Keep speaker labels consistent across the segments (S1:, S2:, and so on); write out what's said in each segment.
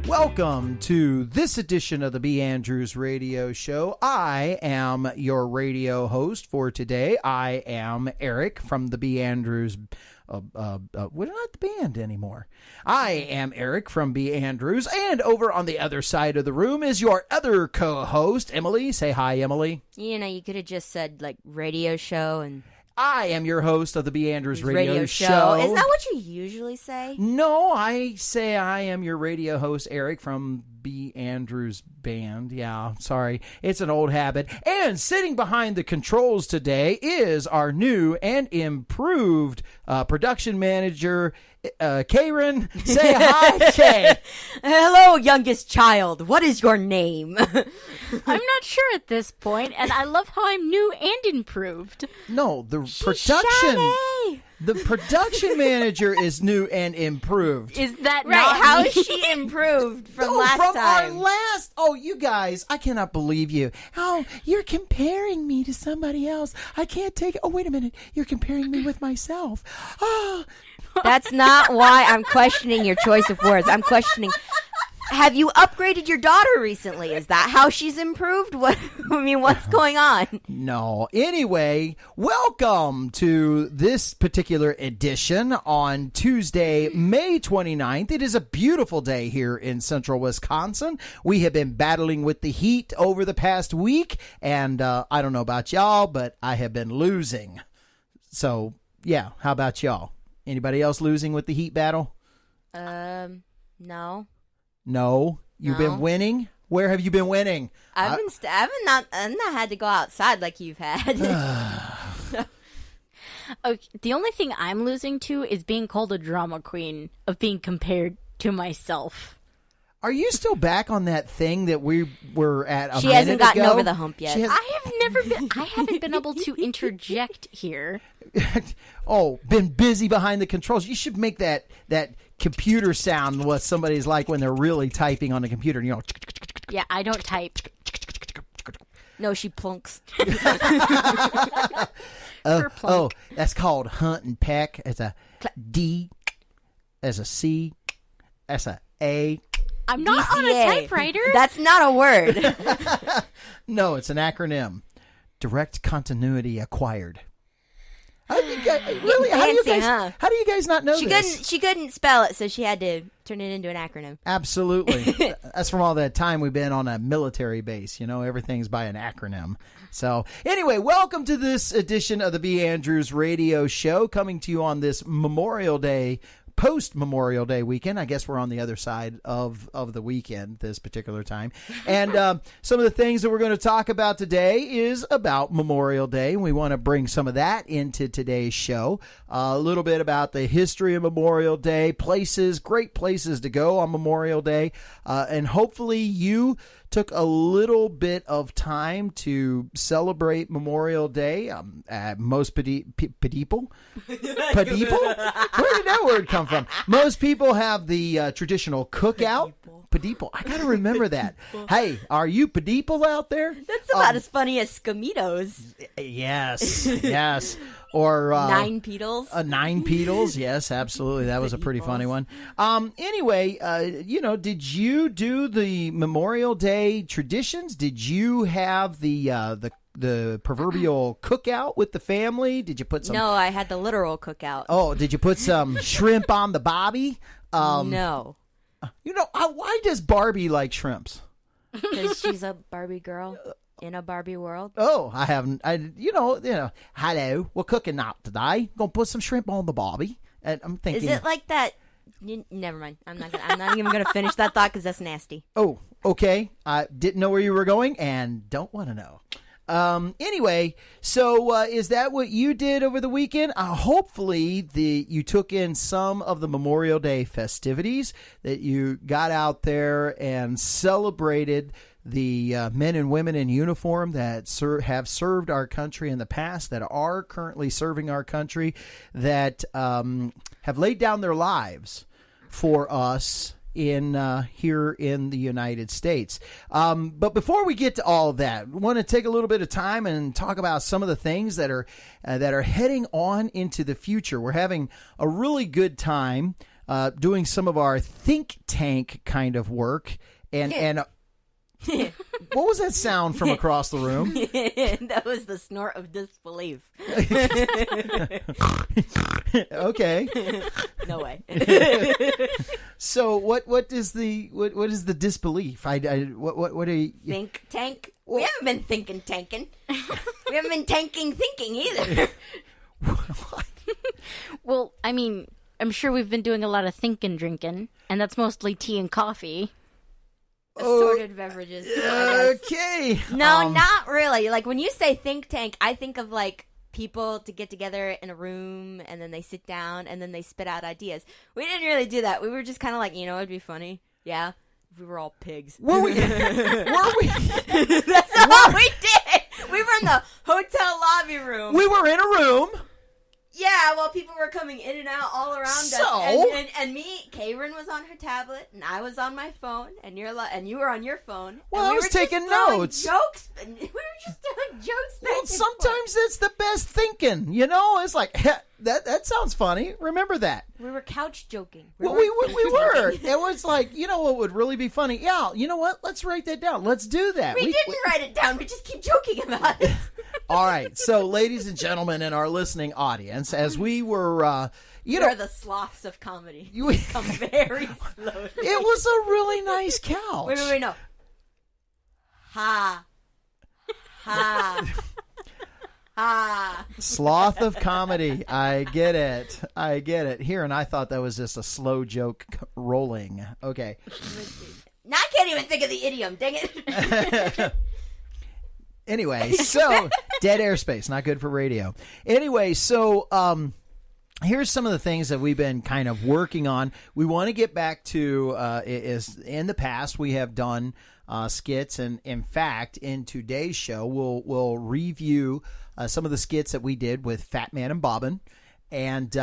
S1: Welcome to this edition of the B.Andrews radio show. I am your radio host for today. I am Eric from the B.Andrews. We're not the band anymore. I am Eric from B.Andrews, and over on the other side of the room is your other co-host, Emily. Say hi, Emily.
S2: You know, you could have just said, like, radio show and...
S1: I am your host of the B.Andrews radio show.
S2: Is that what you usually say?
S1: No, I say I am your radio host, Eric, from B.Andrews Band. Yeah, sorry. It's an old habit. And sitting behind the controls today is our new and improved production manager, Karen. Say hi, Kay.
S2: Hello, youngest child. What is your name?
S3: I'm not sure at this point, and I love how I'm new and improved.
S1: No, the production manager is new and improved.
S3: Is that
S2: right?
S3: Not
S2: How
S3: me?
S2: is she improved from last time?
S1: Oh, you guys, I cannot believe you. Oh, you're comparing me to somebody else. I can't take it. Oh, wait a minute. You're comparing me with myself. Oh.
S2: That's not why I'm questioning your choice of words. I'm questioning, have you upgraded your daughter recently? Is that how she's improved? What's going on?
S1: No. Anyway, welcome to this particular edition on Tuesday, May 29th. It is a beautiful day here in central Wisconsin. We have been battling with the heat over the past week, and I don't know about y'all, but I have been losing. So, yeah, how about y'all? Anybody else losing with the heat battle?
S2: No.
S1: No? You've been winning? Where have you been winning?
S2: I've not had to go outside like you've had.
S3: Okay, the only thing I'm losing to is being called a drama queen, of being compared to myself.
S1: Are you still back on that thing that we were at a minute ago?
S2: She hasn't gotten over the hump yet.
S3: I haven't been able to interject here.
S1: Been busy behind the controls. You should make that computer sound what somebody's like when they're really typing on the computer. You know.
S3: Yeah, I don't type.
S2: No, she plunks.
S1: That's called hunt and peck. It's a D. As a C. As a A.
S3: I'm not
S2: DCA.
S3: on a typewriter.
S2: That's not a word.
S1: No, it's an acronym. Direct continuity acquired. How do you guys not know this?
S2: She couldn't spell it, so she had to turn it into an acronym.
S1: Absolutely. That's from all that time we've been on a military base. You know, everything's by an acronym. So anyway, welcome to this edition of the B.Andrews radio show, coming to you on this Memorial Day, post-Memorial Day weekend. I guess we're on the other side of the weekend this particular time. And some of the things that we're going to talk about today is about Memorial Day. We want to bring some of that into today's show. A little bit about the history of Memorial Day, great places to go on Memorial Day. And hopefully you took a little bit of time to celebrate Memorial Day. Most people? Where did that word come from? Most people have the traditional cookout. People. I got to remember that. Hey, are you people out there?
S2: That's about as funny as Skamitos.
S1: Yes. Or
S2: Nine Pedals.
S1: Nine Pedals, yes, absolutely. That was a pretty funny one. Anyway, did you do the Memorial Day traditions? Did you have the proverbial cookout with the family? Did you put some?
S2: No, I had the literal cookout.
S1: Oh, did you put some shrimp on the bobby?
S2: No.
S1: Why does Barbie like shrimps?
S2: Because she's a Barbie girl. In a Barbie world?
S1: Oh, I haven't. Hello, we're cooking out today. Gonna put some shrimp on the barbie. And I'm thinking,
S2: is it like that? Never mind. I'm not even gonna finish that thought because that's nasty.
S1: Oh, okay. I didn't know where you were going and don't want to know. Anyway, so is that what you did over the weekend? Hopefully you took in some of the Memorial Day festivities, that you got out there and celebrated the men and women in uniform that have served our country in the past, that are currently serving our country, that have laid down their lives for us in here in the United States. But before we get to all of that, we want to take a little bit of time and talk about some of the things that are heading on into the future. We're having a really good time doing some of our think tank kind of work. And what was that sound from across the room?
S2: That was the snort of disbelief.
S1: Okay.
S2: No way.
S1: So what is the disbelief? What are you
S2: Think tank? We haven't been thinking tanking. We haven't been tanking thinking either.
S3: Well, I mean, I'm sure we've been doing a lot of thinking drinking, and that's mostly tea and coffee.
S2: Assorted beverages. I guess.
S1: Okay.
S2: No, not really. Like when you say think tank, I think of like people to get together in a room and then they sit down and then they spit out ideas. We didn't really do that. We were just kind of like, it'd be funny. Yeah. If we were all pigs.
S1: Were we?
S2: That's all we did. We were in the hotel lobby room.
S1: We were in a room.
S2: Yeah, well, people were coming in and out all around us. And me, Karen was on her tablet, and I was on my phone, and you were on your phone.
S1: Well,
S2: and
S1: I was taking notes.
S2: Jokes. We were just doing jokes.
S1: Well, sometimes that's the best thinking. It's like that sounds funny. Remember that.
S2: We were couch joking.
S1: Well, we were. It was like, what would really be funny? Yeah, you know what? Let's write that down. Let's do that.
S2: We didn't write it down. We just keep joking about it.
S1: All right. So, ladies and gentlemen in our listening audience, as we were,
S2: We're the sloths of comedy. We come very slowly.
S1: It was a really nice couch.
S2: Wait, no. Ha. Ha. Ha.
S1: Sloth of comedy. I get it. Here, and I thought that was just a slow joke rolling. Okay.
S2: Now I can't even think of the idiom. Dang it.
S1: Anyway, so dead airspace, not good for radio. Anyway, so here's some of the things that we've been kind of working on. We want to get back to is in the past we have done skits, and in fact, in today's show, we'll review some of the skits that we did with Fat Man and Bobbin, and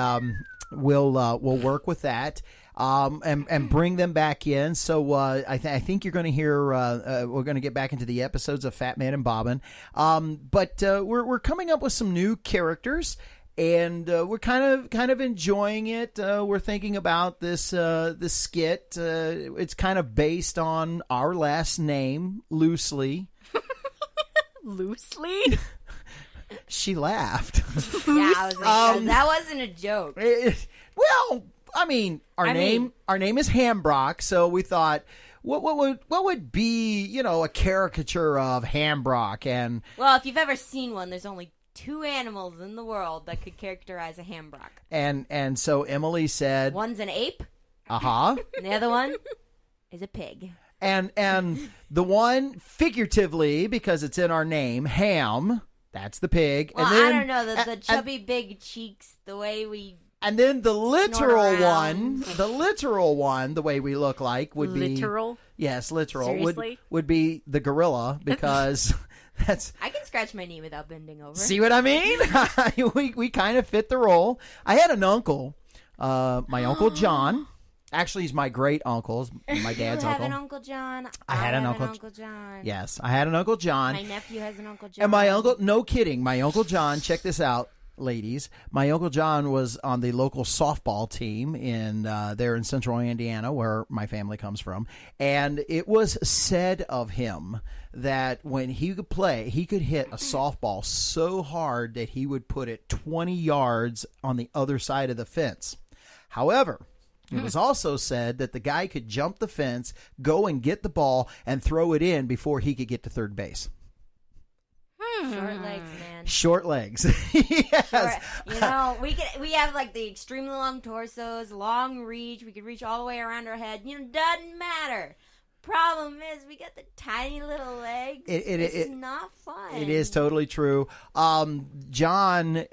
S1: we'll work with that. And bring them back in. So I think you're going to hear. We're going to get back into the episodes of Fat Man and Bobbin. But we're coming up with some new characters, and we're kind of enjoying it. We're thinking about this skit. It's kind of based on our last name loosely.
S3: Loosely.
S1: She laughed.
S2: Yeah, I was like, that wasn't a joke.
S1: Well, I mean, our name is Hambrock, so we thought, what would be, a caricature of Hambrock? And
S2: well, if you've ever seen one, there's only two animals in the world that could characterize a Hambrock.
S1: And so Emily said,
S2: one's an ape.
S1: Uh-huh.
S2: And the other one is a pig.
S1: And the one figuratively, because it's in our name, Ham, that's the pig.
S2: Well,
S1: and then,
S2: I don't know, the chubby big cheeks, the way we.
S1: And then the literal one, the way we look like would be
S3: literal.
S1: Yes, literal.
S3: Seriously?
S1: Would be the gorilla, because that's.
S2: I can scratch my knee without bending over.
S1: See what I mean? we kind of fit the role. I had an uncle, my Uncle John. Actually, he's my great uncle, my dad's
S2: you
S1: uncle.
S2: have an Uncle John.
S1: I had an Uncle John. Yes, I had an Uncle John.
S2: My nephew has an Uncle John.
S1: And my uncle, no kidding, my Uncle John, check this out, ladies. My Uncle John was on the local softball team there in central Indiana, where my family comes from. And it was said of him that when he could play, he could hit a softball so hard that he would put it 20 yards on the other side of the fence. However, it was also said that the guy could jump the fence, go and get the ball, and throw it in before he could get to third base.
S2: Short legs, man.
S1: Short legs. Yes.
S2: We have like the extremely long torsos, long reach. We could reach all the way around our head. Doesn't matter. Problem is, we got the tiny little legs. It's not fun.
S1: It is totally true. John,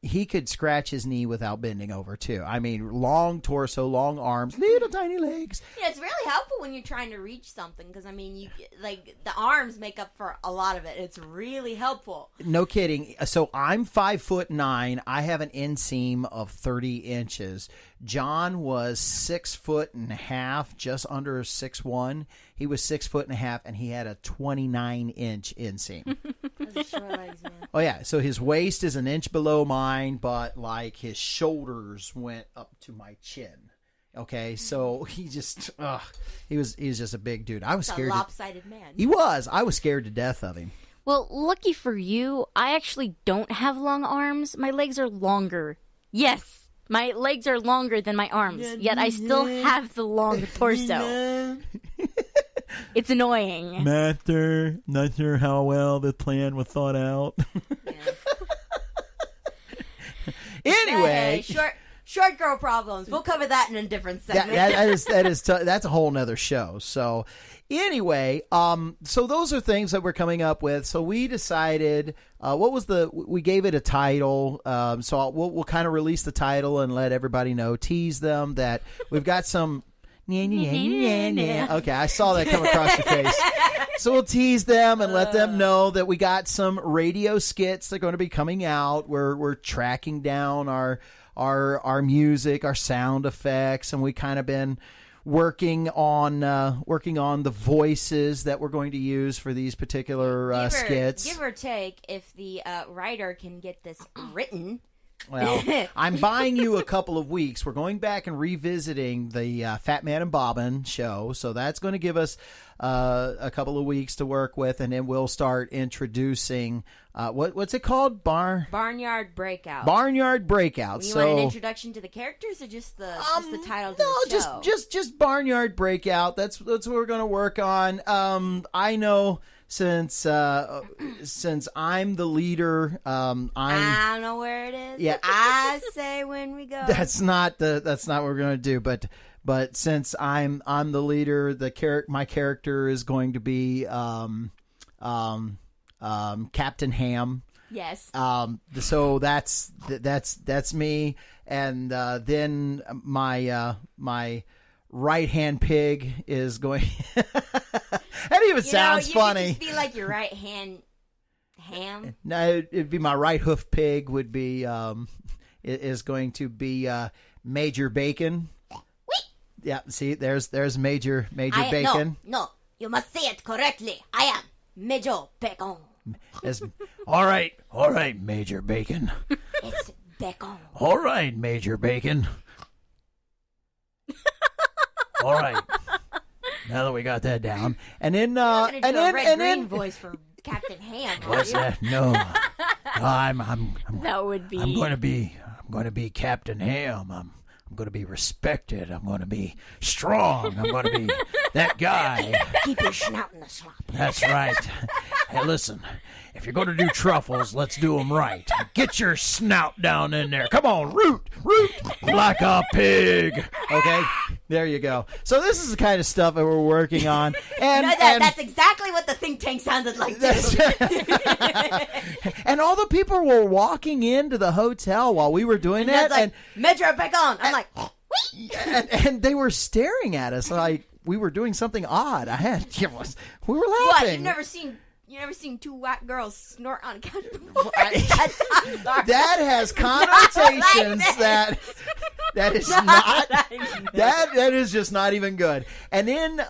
S1: he could scratch his knee without bending over too. I mean, long torso, long arms, little tiny legs.
S2: Yeah, it's really helpful when you're trying to reach something because I mean, you like the arms make up for a lot of it. It's really helpful.
S1: No kidding. So I'm 5'9". I have an inseam of 30 inches. John was 6'1.5", just under 6'1". He was 6'1.5", and he had a 29-inch inseam.
S2: Those are short legs, man.
S1: Oh yeah, so his waist is an inch below mine, but like his shoulders went up to my chin. Okay, so he just, he's just a big dude. I was
S2: It's a
S1: scared.
S2: lopsided man.
S1: He was. I was scared to death of him.
S3: Well, lucky for you, I actually don't have long arms. My legs are longer. Yes, my legs are longer than my arms, yet I still have the long torso. It's annoying.
S1: Master, not sure how well the plan was thought out. Anyway,
S2: Hey, short girl problems. We'll cover that in a different segment.
S1: that's a whole nother show. So anyway, so those are things that we're coming up with. So we decided, we gave it a title. So we'll kind of release the title and let everybody know, tease them that we've got some. Okay, I saw that come across your face. So we'll tease them and let them know that we got some radio skits that are going to be coming out. We're tracking down our music, our sound effects, and we kind of been working on the voices that we're going to use for these particular skits.
S2: Give or take, if the writer can get this written.
S1: Well, I'm buying you a couple of weeks. We're going back and revisiting the Fat Man and Bobbin show, so that's going to give us a couple of weeks to work with, and then we'll start introducing what's it called?
S2: Barnyard Breakout.
S1: Barnyard Breakout.
S2: You want an introduction to the characters or just the title?
S1: No,
S2: of the show?
S1: just Barnyard Breakout. That's what we're going to work on. I know. Since I'm the leader,
S2: I don't know where it is.
S1: Yeah,
S2: I say when we go.
S1: That's not what we're going to do. But since I'm the leader, my character is going to be Captain Ham.
S2: Yes.
S1: So that's me, and then my right-hand pig is going. That even sounds funny.
S2: You could just be like your right hand ham.
S1: No, it'd be my right hoof pig. Would be is going to be Major Bacon.
S2: Wait.
S1: Yeah. See, there's Major Bacon.
S2: No, you must say it correctly. I am Major Bacon.
S1: All right, Major Bacon.
S2: It's Bacon.
S1: All right, Major Bacon. All right. Now that we got that down, and then
S2: green voice for Captain Ham.
S1: What's that? No, I'm
S3: that would be.
S1: I'm going to be Captain Ham. I'm going to be respected. I'm going to be strong. I'm going to be that guy.
S2: Keep your snout in the slop.
S1: That's right. Hey, listen. If you're going to do truffles, let's do them right. Get your snout down in there. Come on, root like a pig. Okay, there you go. So this is the kind of stuff that we're working on. And,
S2: that's exactly what the think tank sounded like, too.
S1: And all the people were walking into the hotel while we were doing that.
S2: Like, Metro back on. I'm like,
S1: and they were staring at us like we were doing something odd. We were laughing.
S2: What? You never seen two white girls snort on a couch before?
S1: That has connotations that is not that is just not even good. And then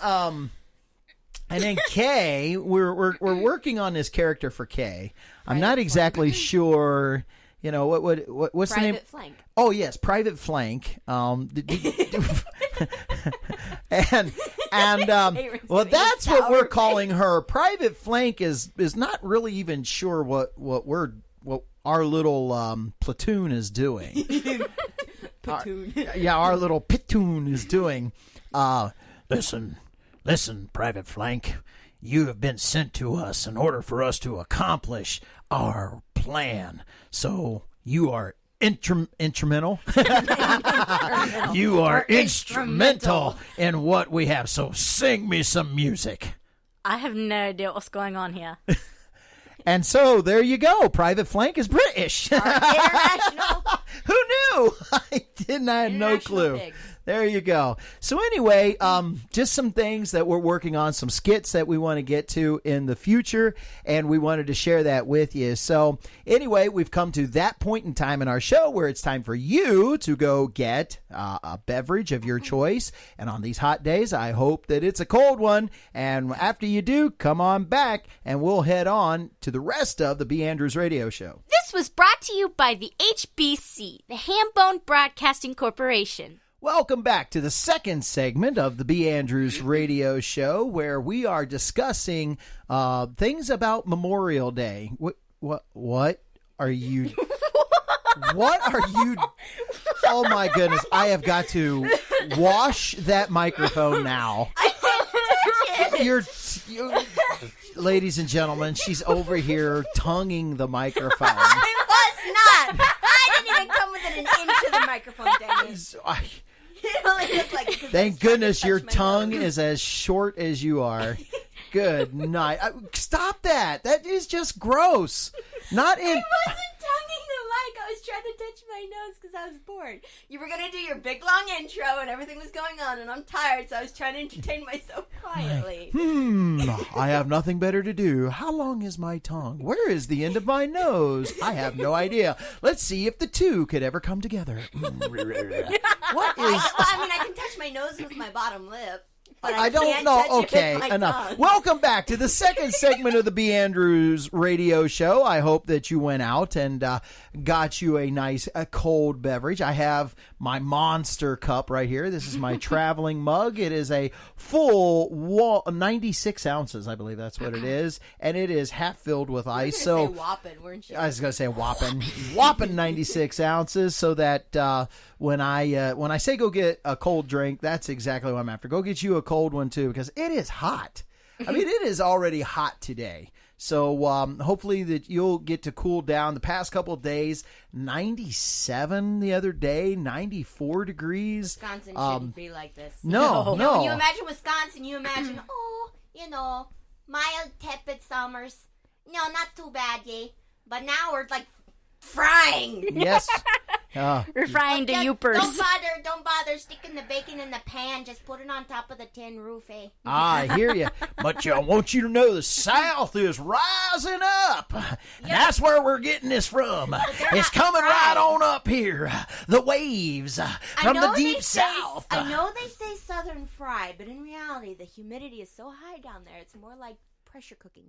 S1: Kay, we're working on this character for Kay. I'm not exactly sure. You know what's the name?
S2: Private Flank.
S1: Oh yes, Private Flank. And well, that's what we're calling her. Private Flank is not really even sure what our little platoon is doing.
S2: Platoon.
S1: Our little platoon is doing. Listen, Private Flank. You have been sent to us in order for us to accomplish our plan. So you are instrumental. You are instrumental in what we have. So sing me some music.
S3: I have no idea what's going on here.
S1: And so there you go. Private Flank is British.
S2: International.
S1: Who knew? I didn't. I had no clue.
S2: Pigs.
S1: There you go. So anyway, just some things that we're working on, some skits that we want to get to in the future, and we wanted to share that with you. So anyway, we've come to that point in time in our show where it's time for you to go get a beverage of your choice. And on these hot days, I hope that it's a cold one. And after you do, come on back, and we'll head on to the rest of the B.Andrews Radio Show.
S3: This was brought to you by the HBC, the Hambone Broadcasting Corporation.
S1: Welcome back to the second segment of the B.Andrews Radio Show, where we are discussing things about Memorial Day. What are you? What are you? Oh my goodness! I have got to wash that microphone now. You're, ladies and gentlemen, she's over here tonguing the microphone.
S2: I was not. I didn't even come within an inch of the microphone, Danny. It only looked like
S1: Thank goodness your tongue is as short as you are. Good night. Stop that. That is just gross. Not in.
S2: I wasn't tonguing the mic. I was trying to touch my nose because I was bored. You were going to do your big long intro and everything was going on, and I'm tired, so I was trying to entertain myself quietly.
S1: I have nothing better to do. How long is my tongue? Where is the end of my nose? I have no idea. Let's see if the two could ever come together. What is...
S2: I can touch my nose with my bottom lip. But
S1: I don't know. Okay, enough.
S2: Tongue.
S1: Welcome back to the second segment of the B.Andrews Radio Show. I hope that you went out and got you a nice cold beverage. I have my monster cup right here. This is my traveling mug. It is a full 96 ounces, I believe that's what it is, and it is half filled with ice.
S2: So whopping, weren't you?
S1: I was going to say whopping 96 ounces, so that when I say go get a cold drink, that's exactly what I'm after. Go get you a cold one too, because it is hot. I mean, it is already hot today. So hopefully that you'll get to cool down. The past couple of days, 97 the other day, 94 degrees.
S2: Wisconsin shouldn't be like this.
S1: No.
S2: When you imagine Wisconsin, you imagine, mild, tepid summers. No, not too bad, but now we're like frying.
S1: Yes.
S3: We're frying to youpers.
S2: Don't bother sticking the bacon in the pan. Just put it on top of the tin roof, eh?
S1: I hear you. But I want you to know the South is rising up. And that's where we're getting this from. It's coming right on up here. The waves from the deep South.
S2: I know they say southern fry, but in reality, the humidity is so high down there, it's more like pressure cooking.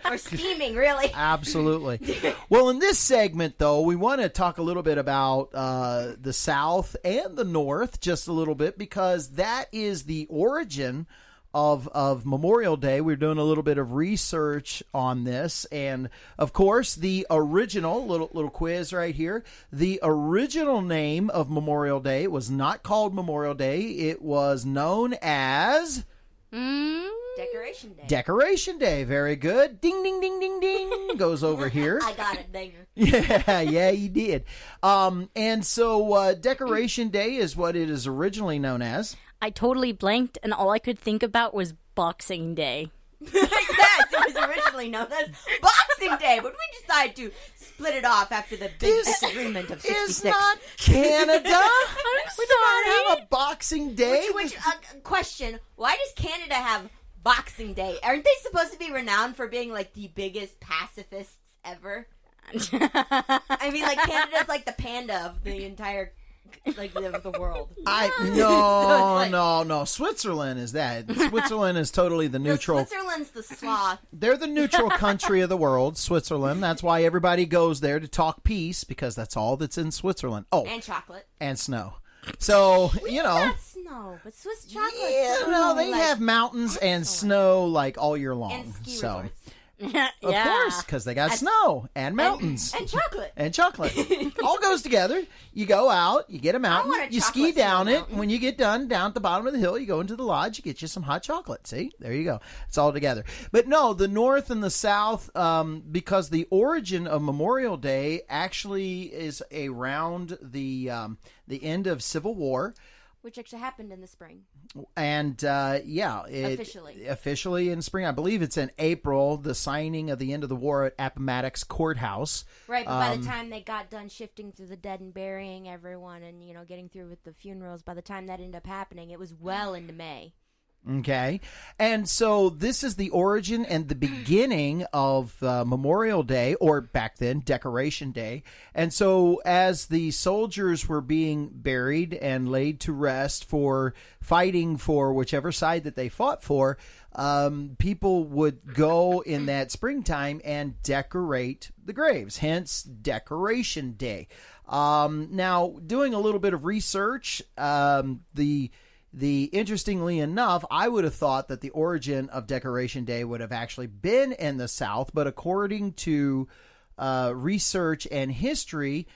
S2: Or steaming, really.
S1: Absolutely. Well, in this segment, though, we want to talk a little bit about the South and the North, just a little bit, because that is the origin of Memorial Day. We're doing a little bit of research on this, and of course, the original little quiz right here. The original name of Memorial Day was not called Memorial Day. It was known as
S2: Decoration Day.
S1: Decoration Day. Very good. Ding, ding, ding, ding, ding. Goes over here.
S2: I got it, dinger.
S1: Yeah, you did. And so Decoration Day is what it is originally known as.
S3: I totally blanked, and all I could think about was Boxing Day.
S2: Yes, it was originally known as Boxing Day, but we decided to split it off after the big disagreement of 66.
S1: Is not Canada.
S3: We
S1: do not have a Boxing Day.
S2: Question, why does Canada have Boxing Day? Aren't they supposed to be renowned for being like the biggest pacifists ever? I mean, like Canada's like the panda of the entire the world.
S1: No. Switzerland is that. Switzerland is totally the neutral.
S2: No, Switzerland's the sloth.
S1: They're the neutral country of the world, Switzerland. That's why everybody goes there to talk peace, because that's all that's in Switzerland. Oh,
S2: and chocolate.
S1: And snow. So,
S2: Not snow, but Swiss chocolate.
S1: Yeah, no, they have mountains and snow like all year long.
S2: And ski resorts.
S1: Of course, because they got snow and mountains.
S2: And chocolate.
S1: And chocolate. All goes together. You go out, you get a mountain, you ski down it. When you get done at the bottom of the hill, you go into the lodge, you get you some hot chocolate. See? There you go. It's all together. But no, the North and the South, because the origin of Memorial Day actually is around the end of Civil War.
S2: which actually happened in the spring.
S1: And officially in spring. I believe it's in April, the signing of the end of the war at Appomattox Courthouse.
S2: Right, but by the time they got done shifting through the dead and burying everyone and, getting through with the funerals, by the time that ended up happening, it was well into May.
S1: Okay. And so this is the origin and the beginning of Memorial Day, or back then, Decoration Day. And so as the soldiers were being buried and laid to rest for fighting for whichever side that they fought for, people would go in that springtime and decorate the graves, hence Decoration Day. Now, doing a little bit of research, interestingly enough, I would have thought that the origin of Decoration Day would have actually been in the South, but according to research and history,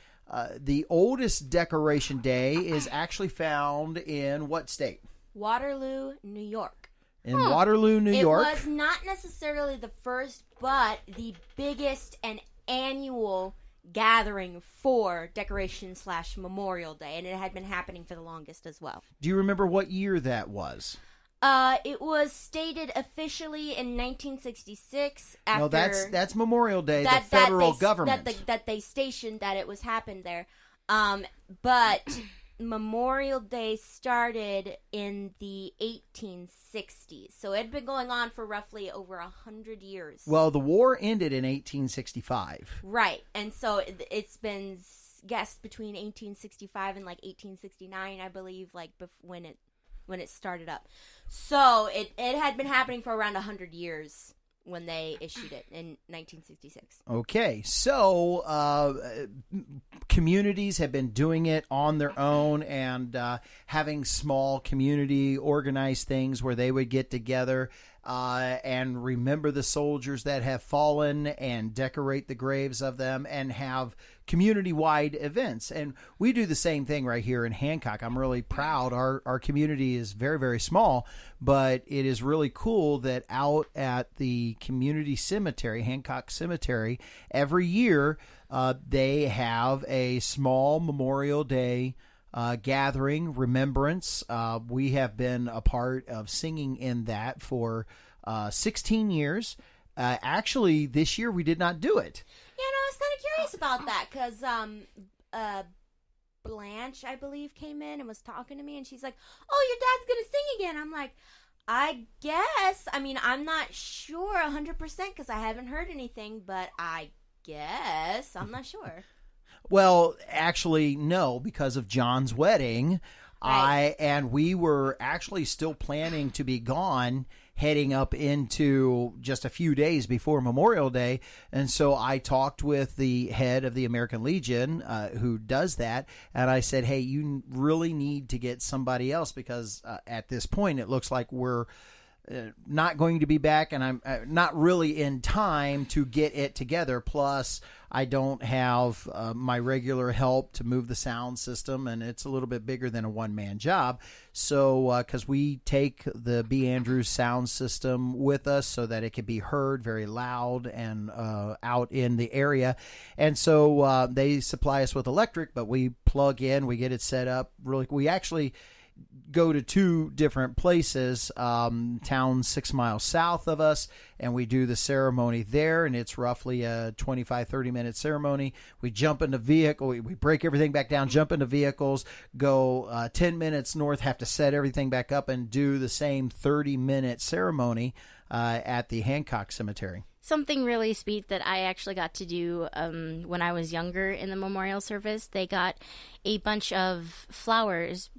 S1: the oldest Decoration Day is actually found in what state?
S2: Waterloo, New York.
S1: In Waterloo, New York.
S2: It was not necessarily the first, but the biggest and annual gathering for Decoration/Memorial Day, and it had been happening for the longest as well.
S1: Do you remember what year that was?
S2: It was stated officially in 1966. After
S1: no, that's Memorial Day. The federal government
S2: that they stationed that it was happened there. But Memorial Day started in the 1860s, so it had been going on for roughly over 100 years.
S1: Well, the war ended in 1865.
S2: Right, and so it's been guessed between 1865 and like 1869, I believe, like when it started up. So it had been happening for around 100 years when they issued it in 1966.
S1: Okay, so communities have been doing it on their own and having small community organized things where they would get together and remember the soldiers that have fallen and decorate the graves of them and have community-wide events. And we do the same thing right here in Hancock. I'm really proud. Our community is very, very small, but it is really cool that out at the community cemetery, Hancock Cemetery, every year they have a small Memorial Day gathering, remembrance. We have been a part of singing in that for 16 years. Actually, this year we did not do it.
S2: Yeah, no, I was kind of curious about that because Blanche, I believe, came in and was talking to me, and she's like, "Oh, your dad's gonna sing again." I'm like, I guess. I mean, I'm not sure 100% because I haven't heard anything, but I guess. I'm not sure.
S1: Well, actually, no, because of John's wedding.
S2: Right.
S1: And we were actually still planning to be gone heading up into just a few days before Memorial Day. And so I talked with the head of the American Legion who does that. And I said, hey, you really need to get somebody else because at this point it looks like we're not going to be back, and I'm not really in time to get it together. Plus, I don't have my regular help to move the sound system, and it's a little bit bigger than a one-man job. So, because we take the B.Andrews sound system with us so that it can be heard very loud and out in the area. And so they supply us with electric, but we plug in, we get it set up. Really, we actually go to two different places, towns 6 miles south of us, and we do the ceremony there, and it's roughly a 25-30 minute ceremony. We jump in the vehicle, we break everything back down, jump into vehicles, go 10 minutes north, have to set everything back up, and do the same 30-minute ceremony at the Hancock Cemetery.
S3: Something really sweet that I actually got to do when I was younger in the memorial service. They got a bunch of flowers,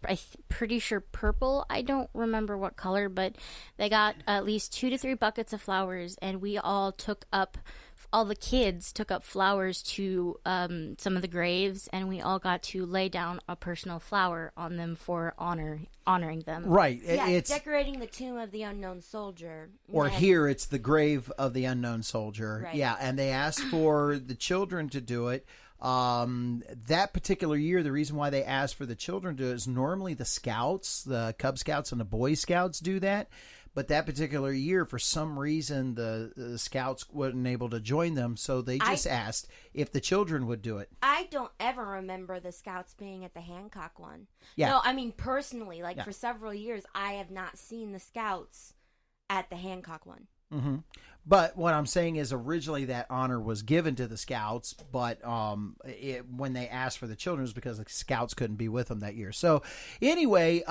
S3: I'm pretty sure purple. I don't remember what color, but they got at least 2 to 3 buckets of flowers, and we all the kids took up flowers to some of the graves, and we all got to lay down a personal flower on them for honoring them.
S1: Right.
S2: Yeah,
S1: it's
S2: decorating the tomb of the unknown soldier.
S1: Or here, it's the grave of the unknown soldier.
S2: Right.
S1: Yeah, and they asked for the children to do it. That particular year, the reason why they asked for the children to do it is normally the Scouts, the Cub Scouts and the Boy Scouts do that. But that particular year, for some reason, the scouts wasn't able to join them, so they just asked if the children would do it.
S2: I don't ever remember the scouts being at the Hancock one.
S1: Yeah.
S2: No, I mean, personally, like for several years, I have not seen the scouts at the Hancock one.
S1: Mm-hmm. But what I'm saying is originally that honor was given to the scouts, but when they asked for the children, it was because the scouts couldn't be with them that year. So anyway,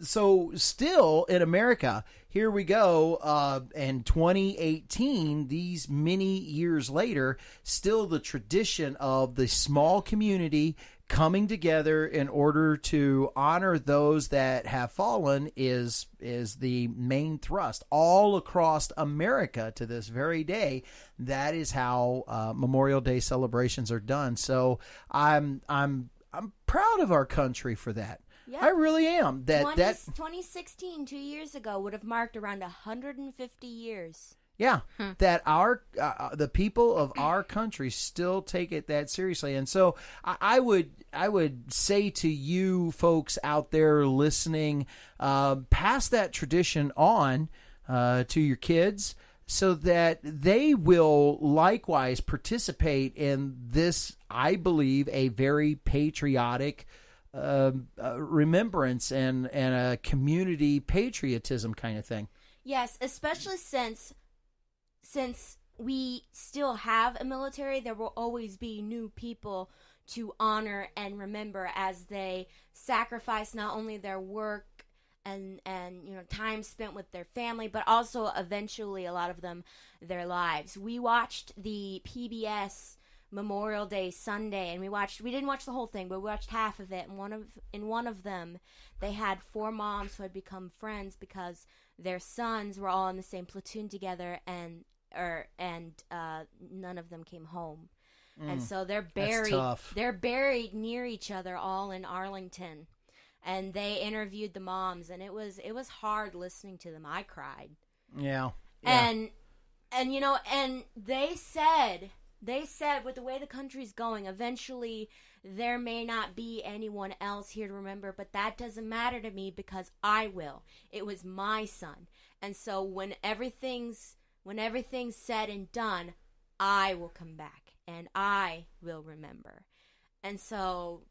S1: so still in America, here we go, in 2018, these many years later, still the tradition of the small community coming together in order to honor those that have fallen is the main thrust all across America to this very day. That is how Memorial Day celebrations are done. So I'm proud of our country for that.
S2: Yeah.
S1: I really am.
S2: 2016, 2 years ago, would have marked around 150 years.
S1: Yeah, that our the people of our country still take it that seriously, and so I would say to you folks out there listening, pass that tradition on to your kids, so that they will likewise participate in this. I believe a very patriotic remembrance and a community patriotism kind of thing.
S2: Yes, especially since we still have a military, there will always be new people to honor and remember as they sacrifice not only their work and time spent with their family, but also eventually a lot of them their lives. We watched the PBS Memorial Day Sunday, and we didn't watch the whole thing, but we watched half of it. And in one of them, they had 4 moms who had become friends because their sons were all in the same platoon together, and none of them came home. And so they're buried near each other, all in Arlington. And they interviewed the moms, and it was hard listening to them. I cried.
S1: Yeah.
S2: And they said with the way the country's going, eventually there may not be anyone else here to remember, but that doesn't matter to me because I will. It was my son. And so when everything's said and done, I will come back and I will remember. And so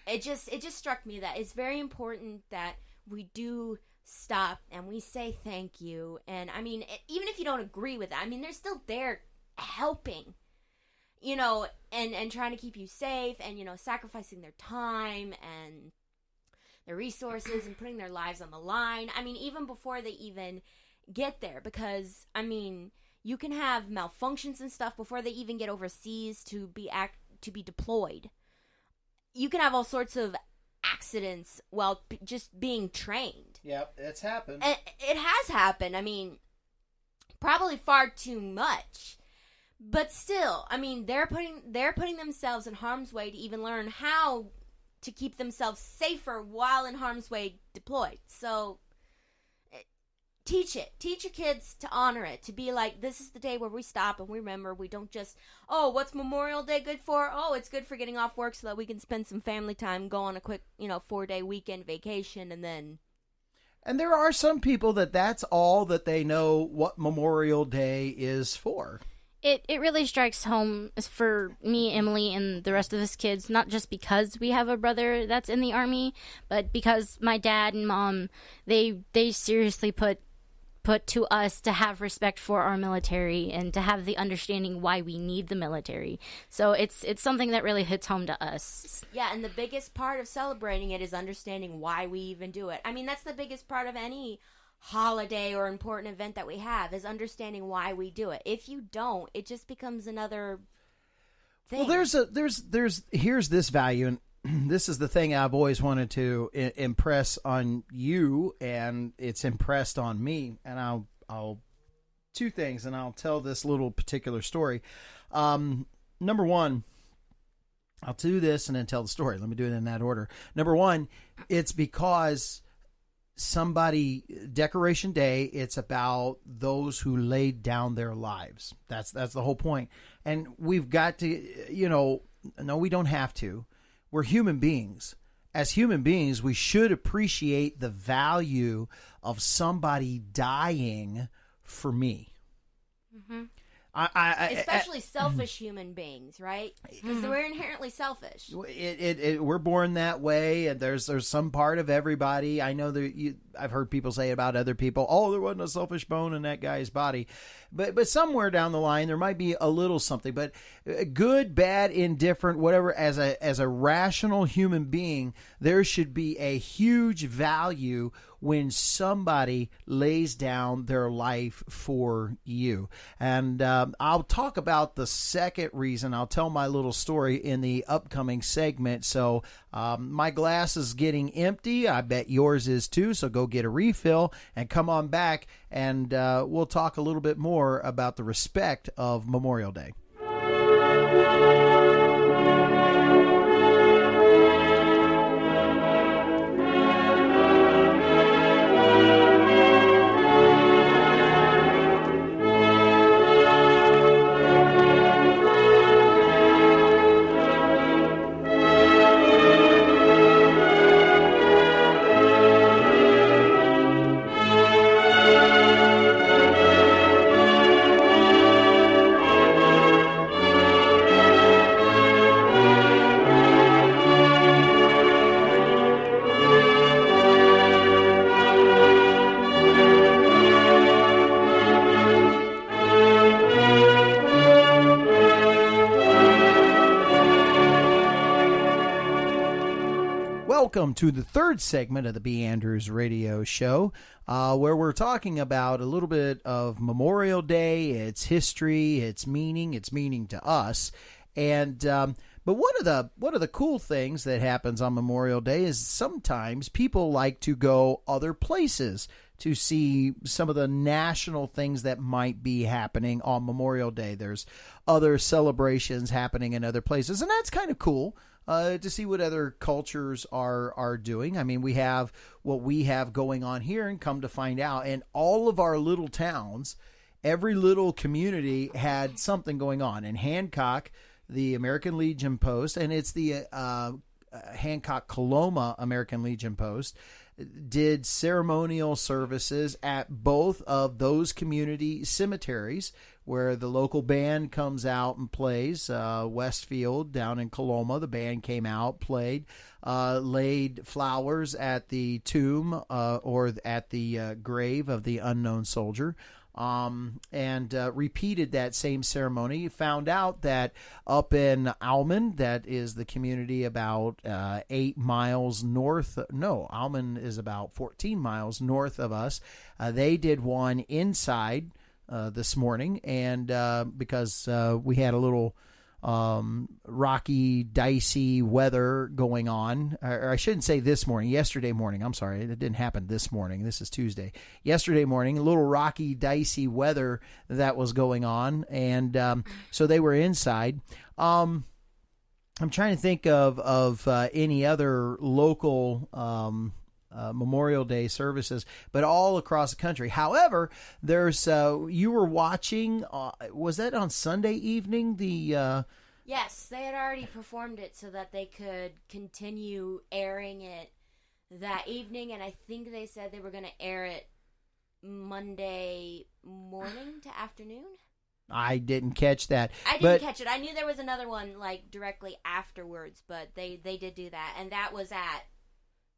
S2: it just struck me that it's very important that we do stop and we say thank you. And I mean, even if you don't agree with it, I mean, they're still there helping, and trying to keep you safe and, sacrificing their time and their resources and putting their lives on the line. I mean, even before they even get there, because I mean, you can have malfunctions and stuff before they even get overseas to be deployed. You can have all sorts of accidents while just being trained.
S1: Yep, it's happened.
S2: And it has happened. I mean, probably far too much. But still, I mean, they're putting themselves in harm's way to even learn how to keep themselves safer while in harm's way deployed. So teach your kids to honor it, to be like, this is the day where we stop and we remember. We don't just, what's Memorial Day good for? It's good for getting off work so that we can spend some family time, go on a quick 4-day weekend vacation, and then.
S1: And there are some people that's all that they know what Memorial Day is for.
S3: It really strikes home for me, Emily, and the rest of us kids, not just because we have a brother that's in the Army, but because my dad and mom, they seriously put to us to have respect for our military and to have the understanding why we need the military. So it's something that really hits home to us.
S2: Yeah, and the biggest part of celebrating it is understanding why we even do it. I mean, that's the biggest part of any holiday or important event that we have, is understanding why we do it. If you don't, it just becomes another thing.
S1: Well, here's this value, and this is the thing I've always wanted to impress on you, and it's impressed on me. And I'll two things, and I'll tell this little particular story. Number one, I'll do this and then tell the story. Let me do it in that order. Number one, it's because Decoration Day, it's about those who laid down their lives. That's the whole point. And we've got to, no, we don't have to. We're human beings. as human beings, we should appreciate the value of somebody dying for me.
S2: Mm-hmm. Especially selfish human beings, right? Because we're inherently selfish.
S1: We're born that way, and there's some part of everybody. I know that I've heard people say about other people, oh, there wasn't a selfish bone in that guy's body, but somewhere down the line there might be a little something. But good, bad, indifferent, whatever. As a rational human being, there should be a huge value when somebody lays down their life for you. And I'll talk about the second reason. I'll tell my little story in the upcoming segment. So my glass is getting empty. I bet yours is too. So go get a refill and come on back, and we'll talk a little bit more about the respect of Memorial Day. Welcome to the third segment of the B.Andrews radio show, where we're talking about a little bit of Memorial Day, its history, its meaning to us. And but one of the cool things that happens on Memorial Day is sometimes people like to go other places to see some of the national things that might be happening on Memorial Day. There's other celebrations happening in other places, and that's kind of cool. To see what other cultures are doing. I mean, we have what we have going on here, and come to find out, in all of our little towns, every little community had something going on. In Hancock, the American Legion Post, and it's the Hancock Coloma American Legion Post, did ceremonial services at both of those community cemeteries, where the local band comes out and plays. Westfield down in Coloma, the band came out, played, laid flowers at the tomb or at the grave of the unknown soldier, and repeated that same ceremony. Found out that up in Almond, that is the community about 8 miles north. No, Almond is about 14 miles north of us. They did one inside this morning, and because we had a little rocky, dicey weather going on, or I shouldn't say this morning, yesterday morning. I'm sorry, it didn't happen this morning. This is Tuesday. Yesterday morning, a little rocky, dicey weather that was going on, and so they were inside. I'm trying to think of any other local Memorial Day services, but all across the country. However, there's you were watching. Was that on Sunday evening?
S2: Yes, they had already performed it so that they could continue airing it that evening, and I think they said they were going to air it Monday morning to afternoon.
S1: I didn't catch that.
S2: I didn't catch it. I knew there was another one like directly afterwards, but they did do that, and that was at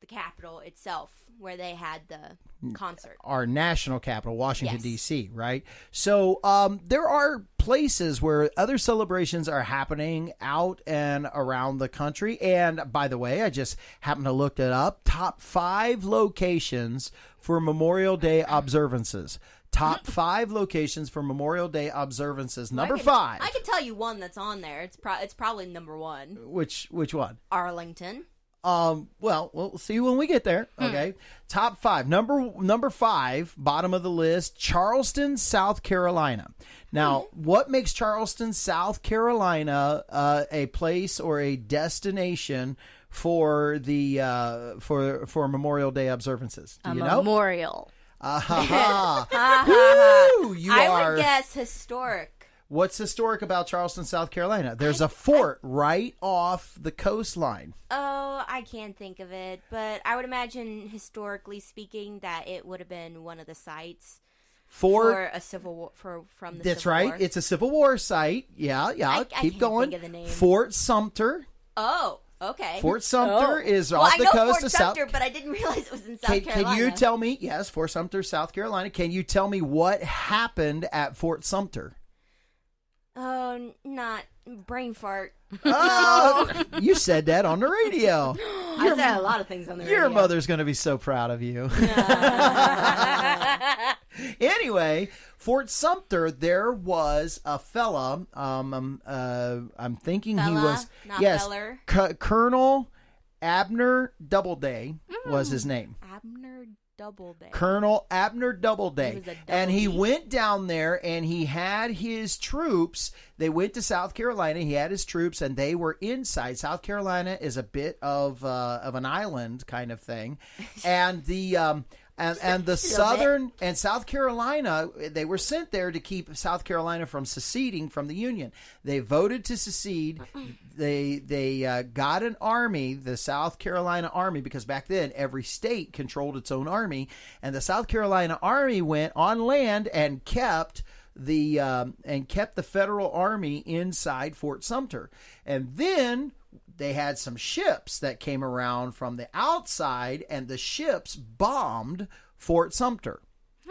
S2: the Capitol itself, where they had the concert. Our
S1: national capital, Washington,
S2: yes.
S1: D.C., right? So there are places where other celebrations are happening out and around the country. And by the way, I just happened to look it up. Top 5 locations for Memorial Day observances. Top 5 locations for Memorial Day observances. Number 5.
S2: I can tell you one that's on there. It's probably number 1.
S1: Which one?
S2: Arlington.
S1: Well, we'll see when we get there. Okay. Top 5. Number 5, bottom of the list, Charleston, South Carolina. Now, what makes Charleston, South Carolina, a place or a destination for the for Memorial Day observances? Do you know?
S3: Memorial.
S1: Woo,
S2: I would guess historic.
S1: What's historic about Charleston, South Carolina? There's a fort right off the coastline.
S2: Oh, I can't think of it, but I would imagine, historically speaking, that it would have been one of the sites for a civil war. From the
S1: That's
S2: Civil
S1: right.
S2: War.
S1: It's a Civil War site. Yeah.
S2: I
S1: Keep
S2: can't
S1: going.
S2: think of the name.
S1: Fort Sumter.
S2: Oh, okay.
S1: Fort Sumter is
S2: well,
S1: off
S2: I
S1: the
S2: know
S1: coast
S2: Fort
S1: of
S2: Sumter,
S1: South.
S2: but I didn't realize it was in South Carolina.
S1: Can you tell me? Yes, Fort Sumter, South Carolina. Can you tell me what happened at Fort Sumter?
S2: Oh, not brain fart.
S1: Oh, you said that on the radio.
S2: I said a lot of things on the radio.
S1: Your mother's going to be so proud of you. Anyway, Fort Sumter, there was a fella. I'm thinking he was
S2: Feller.
S1: Colonel Abner Doubleday was his name.
S2: Abner Doubleday.
S1: Colonel Abner Doubleday.
S2: He was a double
S1: And he
S2: D.
S1: went down there and he had his troops. They went to South Carolina. He had his troops and they were inside. South Carolina is a bit of an island kind of thing. And the and the Southern and South Carolina, they were sent there to keep South Carolina from seceding from the Union. They voted to secede. They got an army, the South Carolina Army, because back then every state controlled its own army, and the South Carolina Army went on land and kept the federal army inside Fort Sumter. And then they had some ships that came around from the outside, and the ships bombed Fort Sumter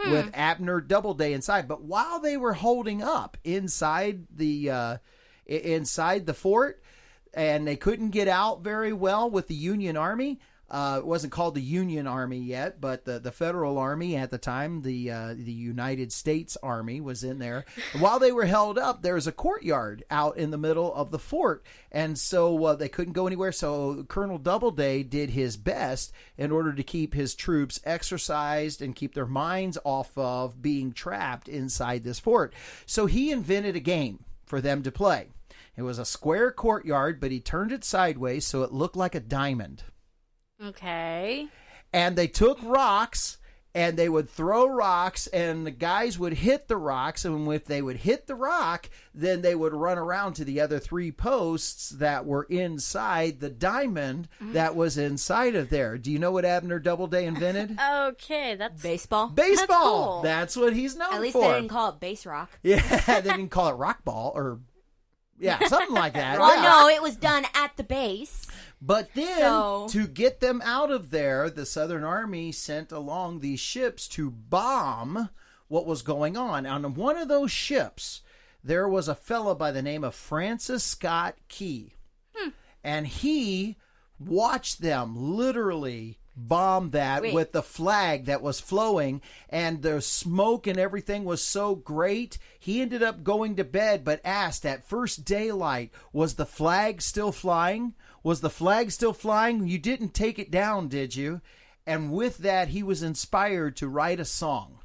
S1: with Abner Doubleday inside. But while they were holding up inside the fort, and they couldn't get out very well with the Union Army. It wasn't called the Union Army yet, but the Federal Army at the time, the United States Army was in there. And while they were held up, there was a courtyard out in the middle of the fort, and so they couldn't go anywhere. So Colonel Doubleday did his best in order to keep his troops exercised and keep their minds off of being trapped inside this fort. So he invented a game for them to play. It was a square courtyard, but he turned it sideways so it looked like a diamond.
S3: Okay.
S1: And they took rocks, and they would throw rocks, and the guys would hit the rocks, and if they would hit the rock, then they would run around to the other three posts that were inside the diamond that was inside of there. Do you know what Abner Doubleday invented?
S3: Okay, that's
S2: Baseball.
S1: Baseball.
S3: cool.
S1: That's what he's known for.
S2: At least they didn't call it base rock.
S1: Yeah, they didn't call it rock ball or something like that.
S2: Well,
S1: Yeah.
S2: no, it was done at the base.
S1: But then,
S2: So-
S1: to get them out of there, the Southern Army sent along these ships to bomb what was going on. On one of those ships, there was a fellow by the name of Francis Scott Key. And he watched them literally bomb that with the flag that was flowing, and the smoke and everything was so great. He ended up going to bed, but asked at first daylight, was the flag still flying? Was the flag still flying? You didn't take it down, did you? And with that, he was inspired to write a song.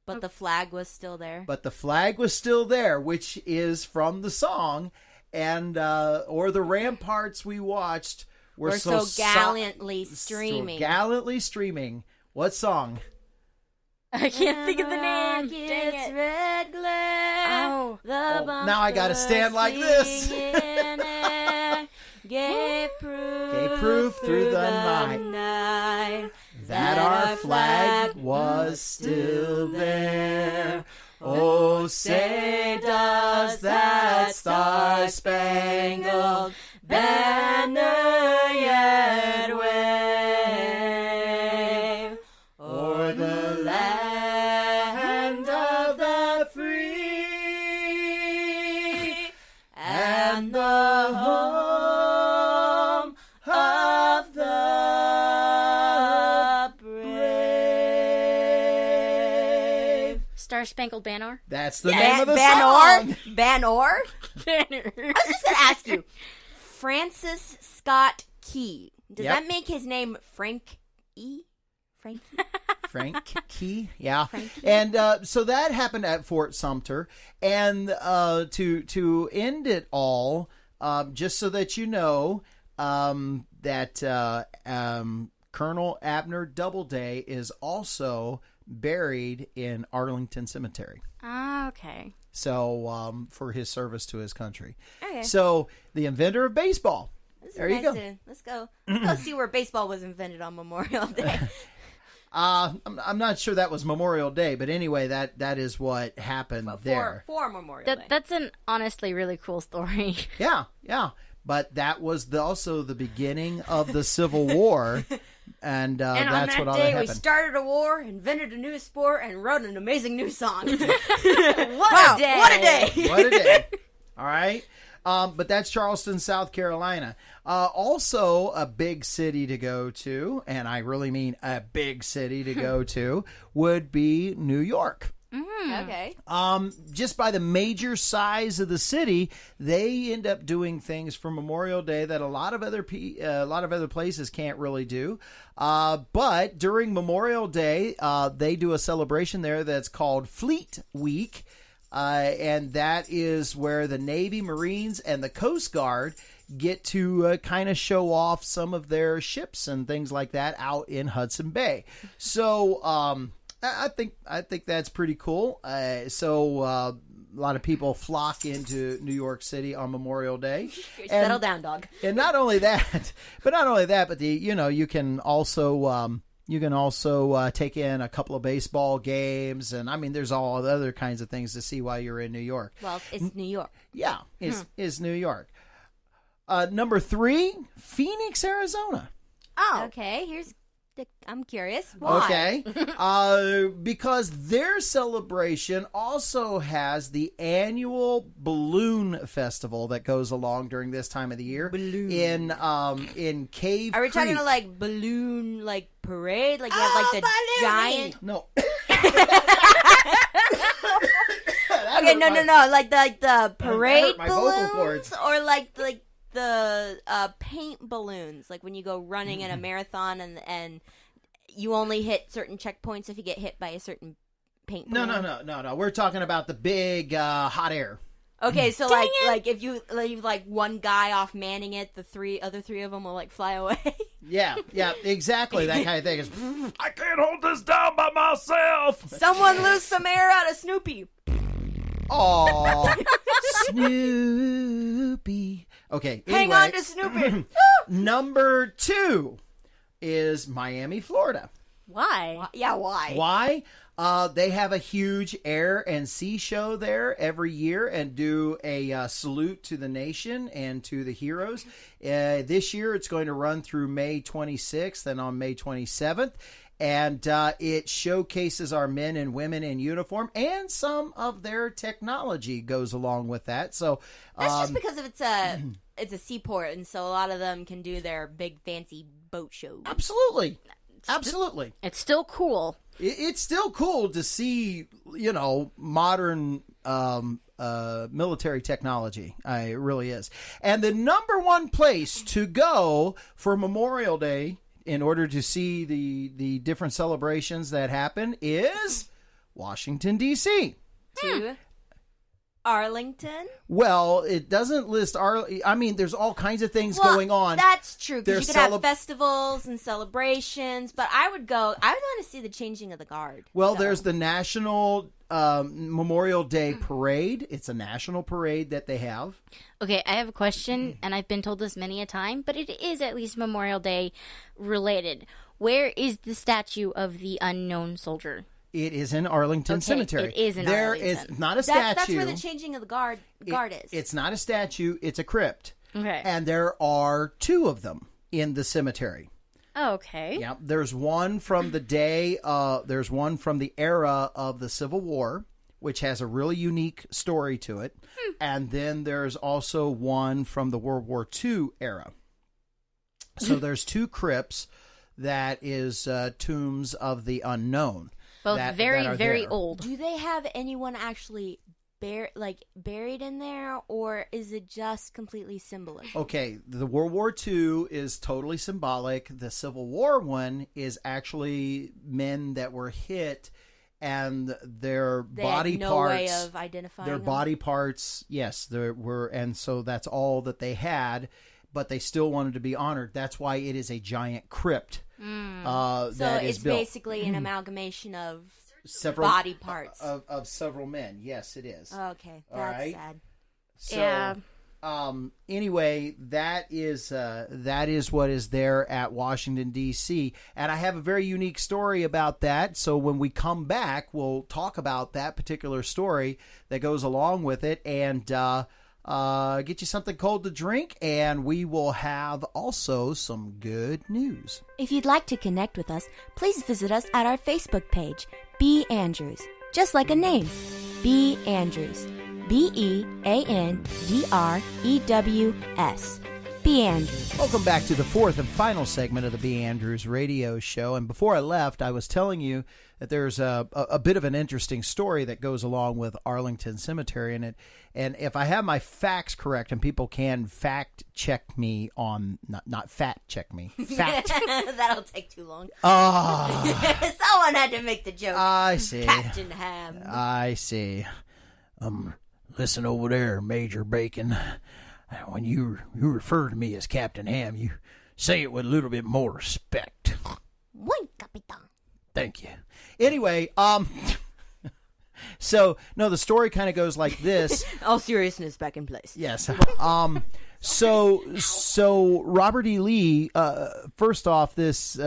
S2: But the flag was still there.
S1: But the flag was still there, which is from the song, and or the ramparts we watched were
S2: so gallantly streaming.
S1: So gallantly streaming. What song?
S3: I can't think of the name.
S2: Like
S3: Dang
S2: it's
S3: it.
S2: red glare.
S3: Oh.
S2: The
S1: Now I gotta stand like this.
S2: Gave
S1: proof through the
S2: night
S1: That our flag was still there. Oh, say does that star-spangled banner yet wave o'er the land of the free and the home of the brave.
S3: Star Spangled Banner.
S1: That's the name of the
S2: Banner?
S1: song.
S3: Banner.
S2: I was just going to ask you, Francis Scott Key. Does
S1: Yep.
S2: that make his name Frank E? Frank?
S1: Frank Key, yeah.
S2: Frank Key.
S1: And so that happened at Fort Sumter. And to end it all, just so that you know, that Colonel Abner Doubleday is also buried in Arlington Cemetery.
S3: Ah, okay.
S1: So for his service to his country.
S2: Okay.
S1: So the inventor of baseball.
S2: This is
S1: There you
S2: nice
S1: go.
S2: Let's go see where baseball was invented on Memorial Day.
S1: I'm not sure that was Memorial Day, but anyway, that is what happened there.
S2: For Memorial Day.
S3: That's an honestly really cool story.
S1: Yeah. But that was also the beginning of the Civil War, and that's what all that
S2: we
S1: happened.
S2: started a war, invented a new sport, and wrote an amazing new song.
S3: What
S2: Wow,
S3: a day!
S2: what a day!
S1: What a day. All right. But that's Charleston, South Carolina. Also a big city to go to, and I really mean a big city to go to, would be New York.
S2: Okay.
S1: Just by the major size of the city, they end up doing things for Memorial Day that a lot of other places can't really do. But during Memorial Day, they do a celebration there that's called Fleet Week. And that is where the Navy, Marines, and the Coast Guard get to kind of show off some of their ships and things like that out in Hudson Bay. So I think that's pretty cool. So a lot of people flock into New York City on Memorial Day.
S2: Settle down, dog.
S1: And not only that, but you can also take in a couple of baseball games, and I mean, there's all other kinds of things to see while you're in New York.
S2: Well, it's New York.
S1: Yeah, is New York. Number 3, Phoenix, Arizona.
S2: Oh. Okay, I'm curious. Why?
S1: Okay. Because their celebration also has the annual balloon festival that goes along during this time of the year. Balloon. In Cave
S2: Are we
S1: Creek.
S2: talking like balloon parade? Like you have like the giant.
S1: No.
S2: Okay, no. Like the parade
S1: my vocal
S2: balloons,
S1: cords.
S2: or like the paint balloons. Like when you go running in a marathon and you only hit certain checkpoints if you get hit by a certain paint balloon.
S1: No. We're talking about the big hot air.
S2: Okay, so like if you leave like one guy off manning it, the other three of them will like fly away.
S1: Yeah, exactly. That kind of thing is. I can't hold this down by myself.
S2: Someone lose some air out of Snoopy.
S1: Oh, Snoopy. Okay,
S2: Hang on to Snoopy.
S1: Number 2 is Miami, Florida.
S3: Why?
S2: Yeah, why?
S1: Why? They have a huge air and sea show there every year and do a salute to the nation and to the heroes. This year it's going to run through May 26th and on May 27th. And it showcases our men and women in uniform, and some of their technology goes along with that. So
S2: that's just because it's a seaport, and so a lot of them can do their big fancy boat shows.
S1: Absolutely.
S3: It's still cool.
S1: It's still cool to see, modern military technology. It really is. And the number 1 place to go for Memorial Day in order to see the different celebrations that happen is Washington, D.C.
S2: To Arlington?
S1: Well, it doesn't list I mean, there's all kinds of things going on.
S2: That's true, because you could
S1: There's
S2: have festivals and celebrations, but I would want to see the changing of the guard.
S1: Well, there's the National Memorial Day Parade. It's a national parade that they have.
S3: Okay, I have a question, and I've been told this many a time, but it is at least Memorial Day related. Where is the statue of the unknown soldier?
S1: It is in Arlington Cemetery.
S3: It is in Arlington.
S1: There is not a statue.
S2: That's where the changing of the guard is.
S1: It's not a statue. It's a crypt.
S3: Okay.
S1: And there are 2 of them in the cemetery.
S3: Okay.
S1: Yeah, there's one from the day. There's one from the era of the Civil War, which has a really unique story to it, and then there's also one from the World War II era. So there's 2 crypts that is tombs of the unknown.
S3: Both very, very
S1: there.
S3: old.
S2: Do they have anyone actually buried in there, or is it just completely symbolic?
S1: Okay, the World War II is totally symbolic. The Civil War one is actually men that were hit, and their body
S2: had no
S1: parts.
S2: way of identifying
S1: their
S2: them?
S1: body parts, yes, there were, and so that's all that they had. But they still wanted to be honored. That's why it is a giant crypt.
S2: So
S1: that is
S2: it's
S1: built.
S2: basically an amalgamation of
S1: several
S2: body parts
S1: of several men. Yes, it is.
S2: Okay,
S1: All
S2: that's
S1: right.
S2: sad.
S1: So,
S3: Yeah.
S1: Anyway, that is what is there at Washington, D.C. And I have a very unique story about that. So when we come back, we'll talk about that particular story that goes along with it and get you something cold to drink. And we will have also some good news.
S2: If you'd like to connect with us, please visit us at our Facebook page, B.Andrews. Just like a name, B.Andrews. B-E-A-N-D-R-E-W-S. B.Andrews.
S1: Welcome back to the fourth and final segment of the B.Andrews radio show. And before I left, I was telling you that there's a bit of an interesting story that goes along with Arlington Cemetery in it. And if I have my facts correct, and people can fact check me on, not fact check me, fact.
S2: That'll take too long.
S1: Ah,
S2: Someone had to make the joke.
S1: I see.
S2: Captain Ham.
S1: I see. Listen over there, Major Bacon. When you refer to me as Captain Ham, you say it with a little bit more respect.
S2: Oui, Capitan.
S1: Thank you. Anyway, so no, the story kind of goes like this.
S2: All seriousness back in place.
S1: Yes. So Robert E. Lee, first off, this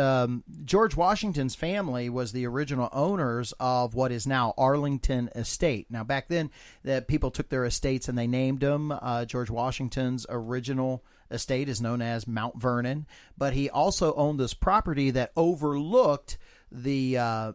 S1: George Washington's family was the original owners of what is now Arlington Estate. Now, back then, the people took their estates and they named them. George Washington's original estate is known as Mount Vernon, but he also owned this property that overlooked the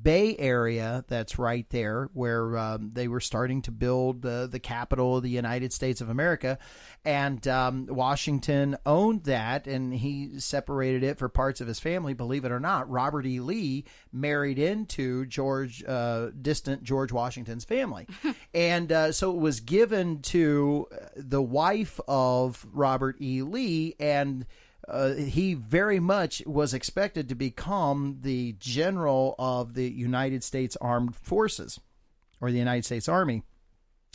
S1: Bay Area that's right there where they were starting to build the capital of the United States of America. And Washington owned that, and he separated it for parts of his family. Believe it or not, Robert E. Lee married into distant George Washington's family. And so it was given to the wife of Robert E. Lee, and he very much was expected to become the general of the United States Armed Forces, or the United States Army.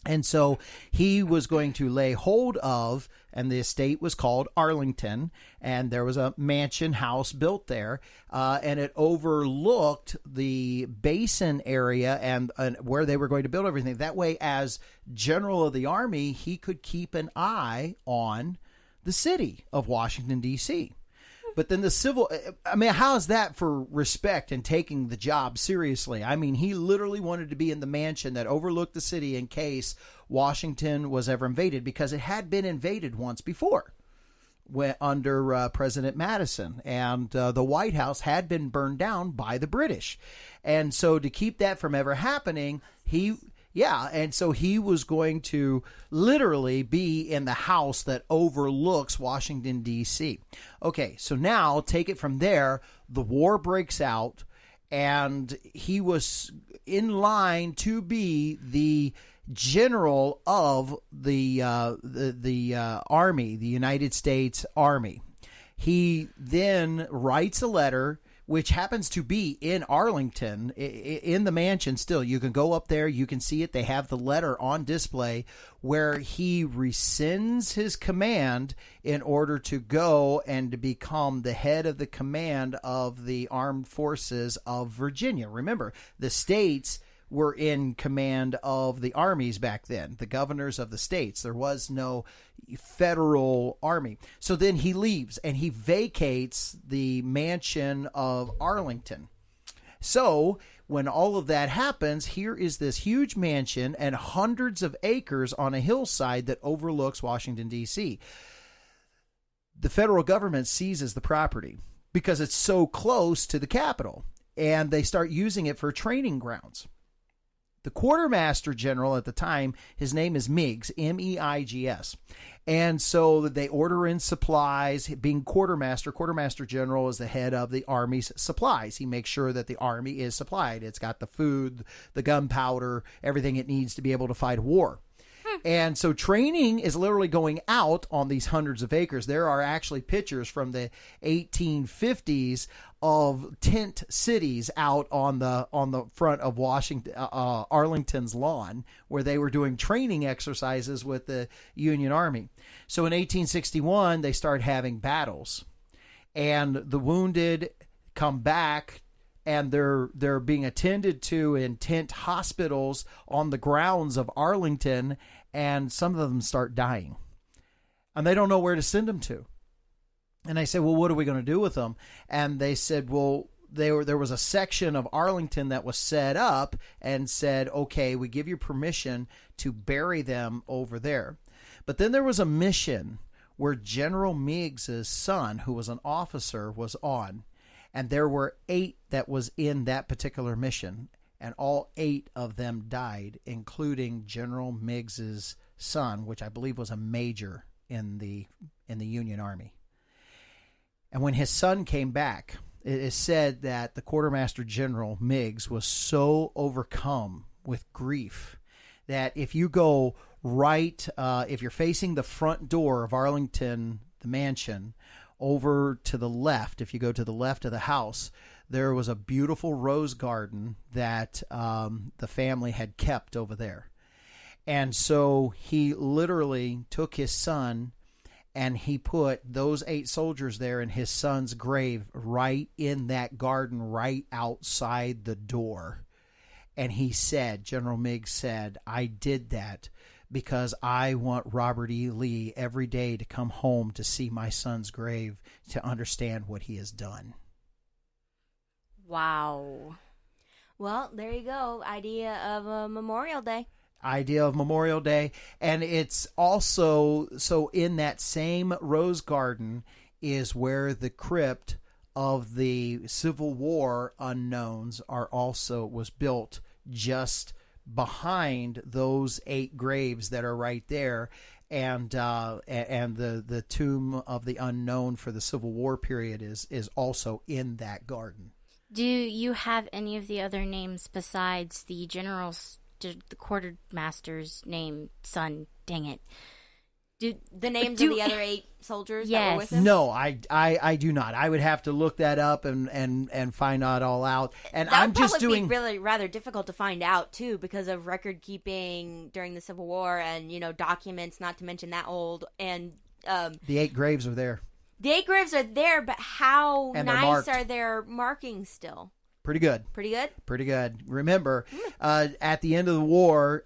S1: And so he was going to lay hold of, and the estate was called Arlington, and there was a mansion house built there, and it overlooked the basin area and where they were going to build everything. That way, as general of the Army, he could keep an eye on the city of Washington, D.C. But then how is that for respect and taking the job seriously? I mean, he literally wanted to be in the mansion that overlooked the city in case Washington was ever invaded, because it had been invaded once before under President Madison, and the White House had been burned down by the British. And so to keep that from ever happening, and so he was going to literally be in the house that overlooks Washington, D.C. Okay, so now take it from there. The war breaks out, and he was in line to be the general of the Army, the United States Army. He then writes a letter, which happens to be in Arlington, in the mansion still. You can go up there, you can see it. They have the letter on display where he rescinds his command in order to go and to become the head of the command of the armed forces of Virginia. Remember, the states were in command of the armies back then, the governors of the states. There was no federal army. So then he leaves and he vacates the mansion of Arlington. So when all of that happens, here is this huge mansion and hundreds of acres on a hillside that overlooks Washington, D.C. The federal government seizes the property because it's so close to the Capitol, and they start using it for training grounds. The quartermaster general at the time, his name is Meigs, M-E-I-G-S. And so they order in supplies. Being quartermaster general is the head of the Army's supplies. He makes sure that the Army is supplied. It's got the food, the gunpowder, everything it needs to be able to fight war. And so training is literally going out on these hundreds of acres. There are actually pictures from the 1850s of tent cities out on the front of Washington, Arlington's lawn, where they were doing training exercises with the Union Army. So in 1861, they start having battles, and the wounded come back and they're being attended to in tent hospitals on the grounds of Arlington, and some of them start dying. And they don't know where to send them to. And I said, well, what are we going to do with them? And they said, well, there was a section of Arlington that was set up and said, okay, we give you permission to bury them over there. But then there was a mission where General Meigs's son, who was an officer, was on. And there were 8 that was in that particular mission. And all 8 of them died, including General Meigs's son, which I believe was a major in the Union Army. And when his son came back, it is said that the Quartermaster General Meigs was so overcome with grief that if you go right, if you're facing the front door of Arlington, the mansion, over to the left, if you go to the left of the house, there was a beautiful rose garden that the family had kept over there. And so he literally took his son and he put those 8 soldiers there in his son's grave right in that garden, right outside the door. And he said, General Meigs said, I did that because I want Robert E. Lee every day to come home to see my son's grave to understand what he has done.
S3: Wow.
S2: Well, there you go. Idea of a Memorial Day.
S1: Idea of Memorial Day. And it's also, so in that same rose garden is where the crypt of the Civil War unknowns was built, just behind those 8 graves that are right there. And the tomb of the unknown for the Civil War period is also in that garden.
S3: Do you have any of the other names besides the general's, the quartermaster's name, son? Dang it.
S2: Do the names of the other 8 soldiers that were with him?
S1: No, I do not. I would have to look that up and find that all out. And
S2: that
S1: I'm just
S2: would
S1: doing
S2: be really rather difficult to find out too, because of record keeping during the Civil War and documents, not to mention that old. And
S1: the 8 graves are there.
S2: The 8 graves are there, but how
S1: And they're
S2: nice
S1: marked.
S2: are their markings still?
S1: Pretty good.
S2: Pretty good?
S1: Pretty good. Remember, at the end of the war,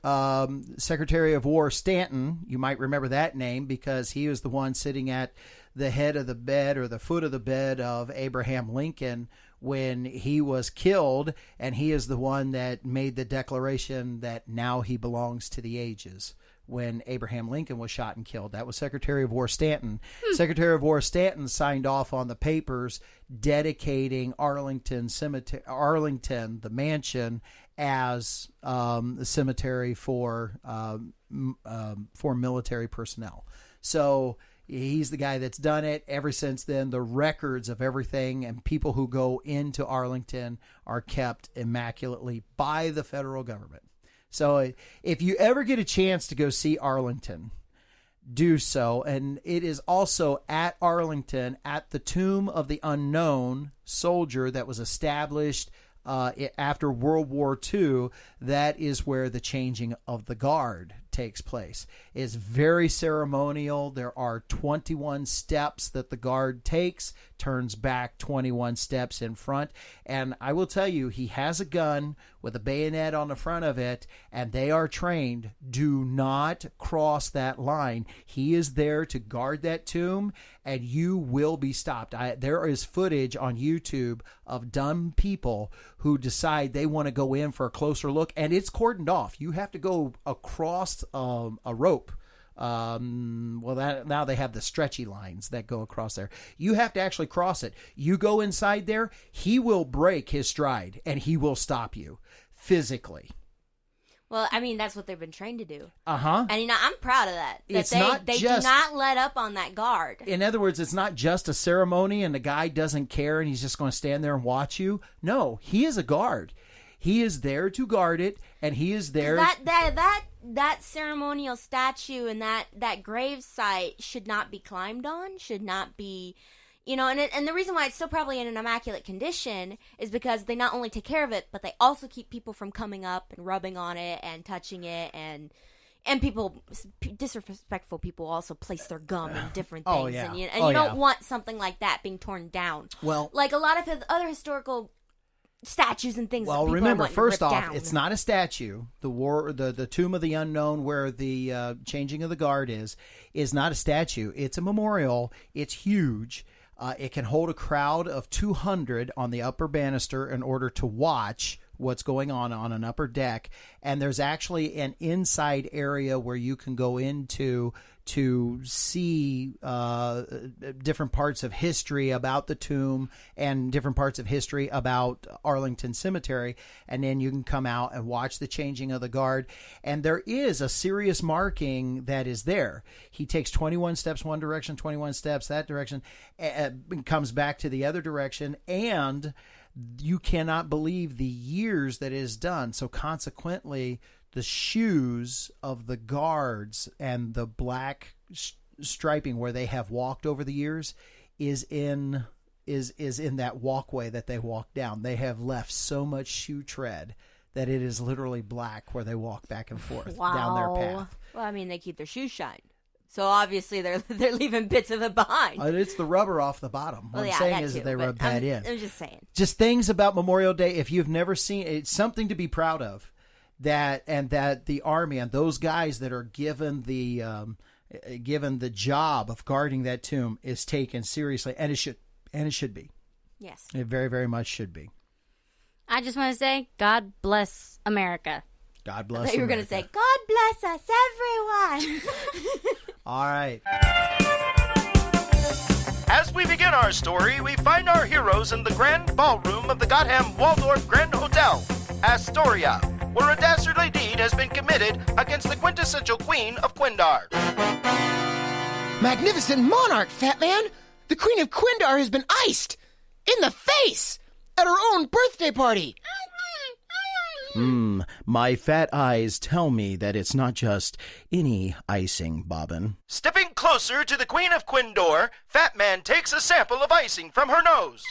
S1: Secretary of War Stanton, you might remember that name because he was the one sitting at the head of the bed or the foot of the bed of Abraham Lincoln when he was killed, and he is the one that made the declaration that now he belongs to the ages. When Abraham Lincoln was shot and killed, that was Secretary of War Stanton. Secretary of War Stanton signed off on the papers dedicating Arlington, the mansion, as the cemetery for military personnel. So he's the guy that's done it. Ever since then, the records of everything and people who go into Arlington are kept immaculately by the federal government. So if you ever get a chance to go see Arlington, do so. And it is also at Arlington, at the tomb of the unknown soldier that was established after World War II. That is where the changing of the guard takes place. It's very ceremonial. There are 21 steps that the guard takes, turns back 21 steps in front. And I will tell you, he has a gun with a bayonet on the front of it, and they are trained. Do not cross that line. He is there to guard that tomb, and you will be stopped. There is footage on YouTube of dumb people who decide they want to go in for a closer look, and it's cordoned off. You have to go across a rope. Now they have the stretchy lines that go across there. You have to actually cross it. You go inside there, he will break his stride and he will stop you physically.
S2: Well, I mean, that's what they've been trained to do.
S1: Uh-huh.
S2: And, I'm proud of that.
S1: It's
S2: they
S1: not
S2: do
S1: just-
S2: not let up on that guard.
S1: In other words, it's not just a ceremony and the guy doesn't care and he's just going to stand there and watch you. No, he is a guard. He is there to guard it, and he is there.
S2: That ceremonial statue and that grave site should not be climbed on, should not be, and the reason why it's still probably in an immaculate condition is because they not only take care of it, but they also keep people from coming up and rubbing on it and touching it, and people, disrespectful people also place their gum and different things.
S1: Oh, yeah.
S2: And you don't want something like that being torn down.
S1: Well,
S2: like a lot of other historical statues and things.
S1: Well,
S2: that people
S1: remember,
S2: are wanting
S1: first
S2: to rip
S1: off,
S2: down.
S1: it's not a statue. The Tomb of the Unknown, where the changing of the guard is not a statue. It's a memorial. It's huge. It can hold a crowd of 200 on the upper banister in order to watch what's going on an upper deck. And there's actually an inside area where you can go into to see different parts of history about the tomb and different parts of history about Arlington Cemetery. And then you can come out and watch the changing of the guard. And there is a serious marking that is there. He takes 21 steps one direction, 21 steps that direction, and comes back to the other direction. And you cannot believe the years that it is done. So consequently, the shoes of the guards and the black striping where they have walked over the years is in that walkway that they walk down. They have left so much shoe tread that it is literally black where they walk back and forth down their path.
S2: Well, I mean, they keep their shoes shined. So obviously they're leaving bits of it behind.
S1: It's the rubber off the bottom. What I'm saying is that they rub that in.
S2: I'm just saying.
S1: Just things about Memorial Day, if you've never seen it, it's something to be proud of. That the Army and those guys that are given the job of guarding that tomb is taken seriously, and it should be.
S2: Yes,
S1: it very, very much should be.
S3: I just want to say, God bless America.
S1: God bless.
S2: I thought you were going to say, God bless us, everyone.
S1: All right.
S4: As we begin our story, we find our heroes in the grand ballroom of the Gotham Waldorf Grand Hotel, Astoria, where a dastardly deed has been committed against the quintessential Queen of Quindar.
S5: Magnificent monarch, Fat Man! The Queen of Quindar has been iced! In the face! At her own birthday party!
S1: My fat eyes tell me that it's not just any icing, Bobbin.
S4: Stepping closer to the Queen of Quindor, Fat Man takes a sample of icing from her nose.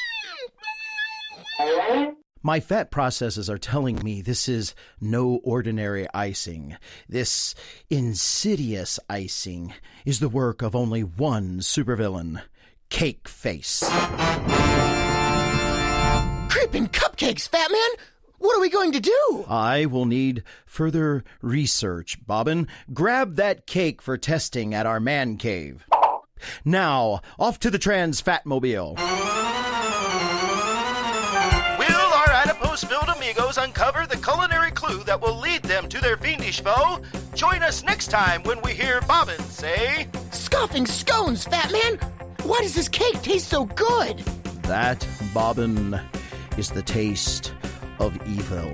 S1: My fat processes are telling me this is no ordinary icing. This insidious icing is the work of only one supervillain, Cake Face.
S5: Creeping cupcakes, Fat Man! What are we going to do?
S1: I will need further research, Bobbin. Grab that cake for testing at our man cave. Now, off to the Trans-Fatmobile.
S4: Will our adipose-filled amigos uncover the culinary clue that will lead them to their fiendish foe? Join us next time when we hear Bobbin say...
S5: Scoffing scones, Fat Man! Why does this cake taste so good?
S1: That, Bobbin, is the taste of evil.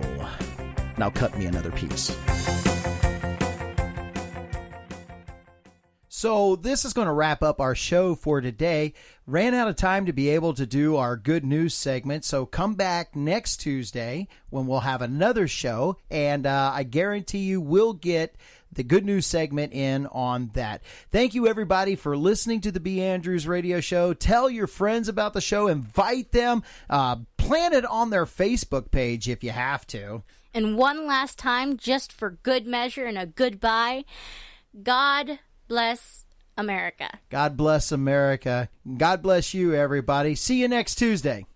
S1: Now cut me another piece. So this is going to wrap up our show for today. Ran out of time to be able to do our good news segment, so come back next Tuesday when we'll have another show, and I guarantee you we'll get the good news segment in on that. Thank you, everybody, for listening to the B.Andrews radio show. Tell your friends about the show. Invite them. Plan it on their Facebook page if you have to.
S3: And one last time, just for good measure and a goodbye, God bless America.
S1: God bless America. God bless you, everybody. See you next Tuesday.